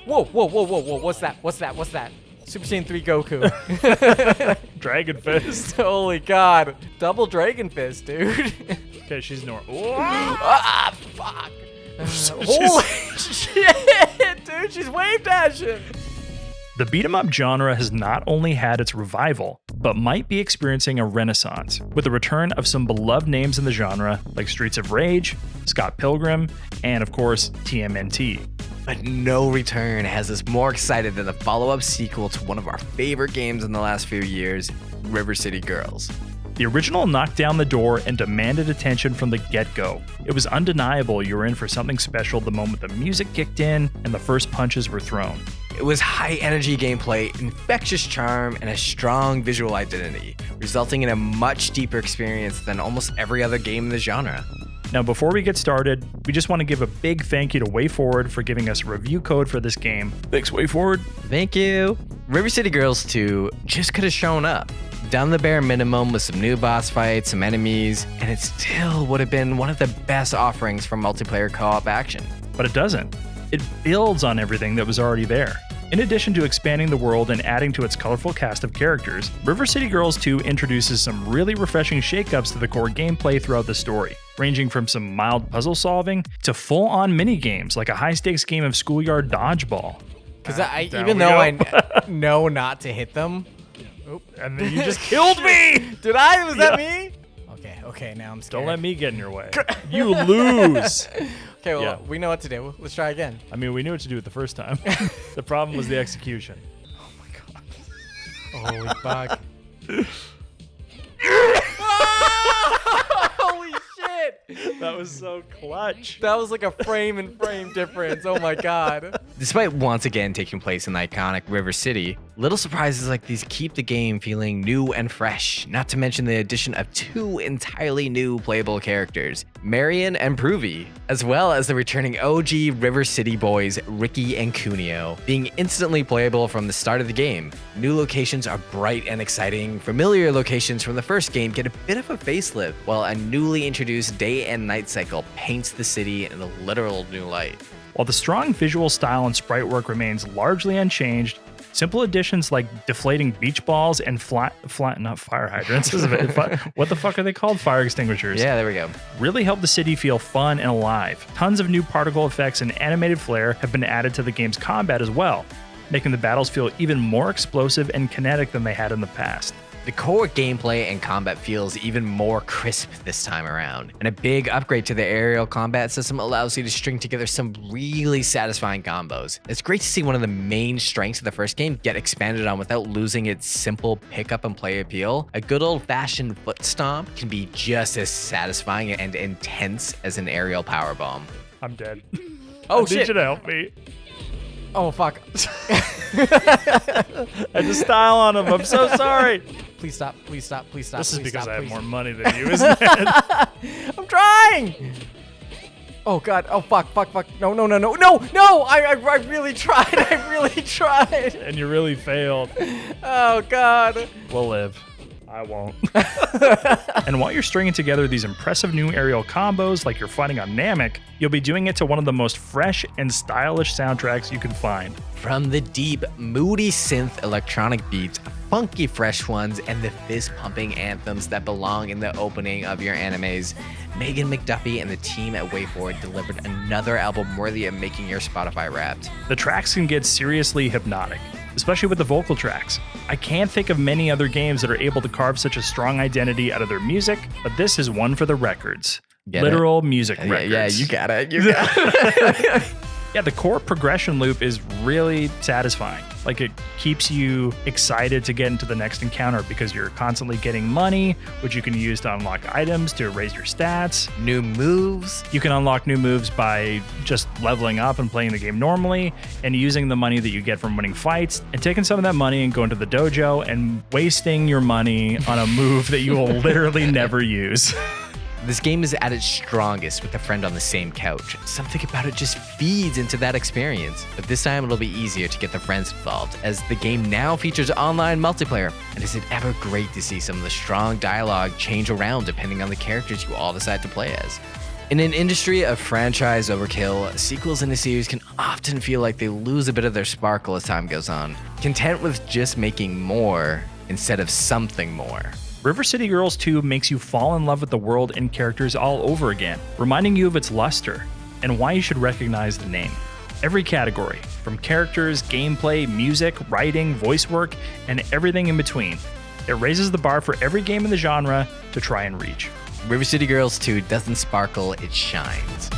Whoa, whoa, whoa, whoa, whoa. What's that? What's that? What's that? Super Saiyan 3 Goku. Dragon Fist. Holy God. Double Dragon Fist, dude. Okay, she's normal. Ah, fuck. Holy shit, dude. She's wave dashing. The beat-em-up genre has not only had its revival, but might be experiencing a renaissance, with the return of some beloved names in the genre like Streets of Rage, Scott Pilgrim, and of course, TMNT. But no return has us more excited than the follow-up sequel to one of our favorite games in the last few years, River City Girls. The original knocked down the door and demanded attention from the get-go. It was undeniable you were in for something special the moment the music kicked in and the first punches were thrown. It was high-energy gameplay, infectious charm, and a strong visual identity, resulting in a much deeper experience than almost every other game in the genre. Now, before we get started, we just want to give a big thank you to WayForward for giving us a review code for this game. Thanks, WayForward. Thank you. River City Girls 2 just could have shown up, done the bare minimum with some new boss fights, some enemies, and it still would have been one of the best offerings for multiplayer co-op action. But it doesn't. It builds on everything that was already there. In addition to expanding the world and adding to its colorful cast of characters, River City Girls 2 introduces some really refreshing shakeups to the core gameplay throughout the story, ranging from some mild puzzle solving to full-on mini-games like a high-stakes game of schoolyard dodgeball. Because even though I know not to hit them. Oop, and then you just killed me! Did I? Was that me? Okay, now I'm scared. Don't let me get in your way. You lose! Okay, well, Yeah. we know what to do. Let's try again. I mean, we knew what to do it the first time. The problem was the execution. Holy fuck. Holy shit! That was so clutch. That was like a frame difference. Oh my God. Despite once again taking place in the iconic River City, little surprises like these keep the game feeling new and fresh, not to mention the addition of two entirely new playable characters, Marion and Provy, as well as the returning OG River City boys Ricky and Cuneo, being instantly playable from the start of the game. New locations are bright and exciting, familiar locations from the first game get a bit of a facelift, while a newly introduced day and night cycle paints the city in a literal new light. While the strong visual style and sprite work remains largely unchanged, simple additions like deflating beach balls and not fire hydrants. What the fuck are they called? Fire extinguishers. Yeah, there we go. Really help the city feel fun and alive. Tons of new particle effects and animated flair have been added to the game's combat as well, making the battles feel even more explosive and kinetic than they had in the past. The core gameplay and combat feels even more crisp this time around, and a big upgrade to the aerial combat system allows you to string together some really satisfying combos. It's great to see one of the main strengths of the first game get expanded on without losing its simple pick up and play appeal. A good old-fashioned foot stomp can be just as satisfying and intense as an aerial powerbomb. I'm dead. Oh, I shit. need you to help me. Oh, fuck. I had to style on him. I'm so sorry. Please stop. Please stop. Please stop. This is please because stop, I have please. more money than you, isn't it? I'm trying. Oh God. Oh fuck. No. I really tried. I really tried. And you really failed. Oh God. We'll live. I won't. And while you're stringing together these impressive new aerial combos like you're fighting on Namek, you'll be doing it to one of the most fresh and stylish soundtracks you can find. From the deep, moody synth electronic beats, funky fresh ones, and the fist-pumping anthems that belong in the opening of your animes, Megan McDuffie and the team at WayForward delivered another album worthy of making your Spotify Wrapped. The tracks can get seriously hypnotic, especially with the vocal tracks. I can't think of many other games that are able to carve such a strong identity out of their music, but this is one for the records. Get Literal music records. Yeah, you got it. You got it. Yeah, the core progression loop is really satisfying. Like, it keeps you excited to get into the next encounter because you're constantly getting money, which you can use to unlock items to raise your stats. New moves. You can unlock new moves by just leveling up and playing the game normally and using the money that you get from winning fights and taking some of that money and going to the dojo and wasting your money on a move that you will literally never use. This game is at its strongest with a friend on the same couch. Something about it just feeds into that experience. But this time it'll be easier to get the friends involved, as the game now features online multiplayer. And is it ever great to see some of the strong dialogue change around depending on the characters you all decide to play as. In an industry of franchise overkill, sequels in a series can often feel like they lose a bit of their sparkle as time goes on, content with just making more instead of something more. River City Girls 2 makes you fall in love with the world and characters all over again, reminding you of its luster and why you should recognize the name. Every category, from characters, gameplay, music, writing, voice work, and everything in between. It raises the bar for every game in the genre to try and reach. River City Girls 2 doesn't sparkle, it shines.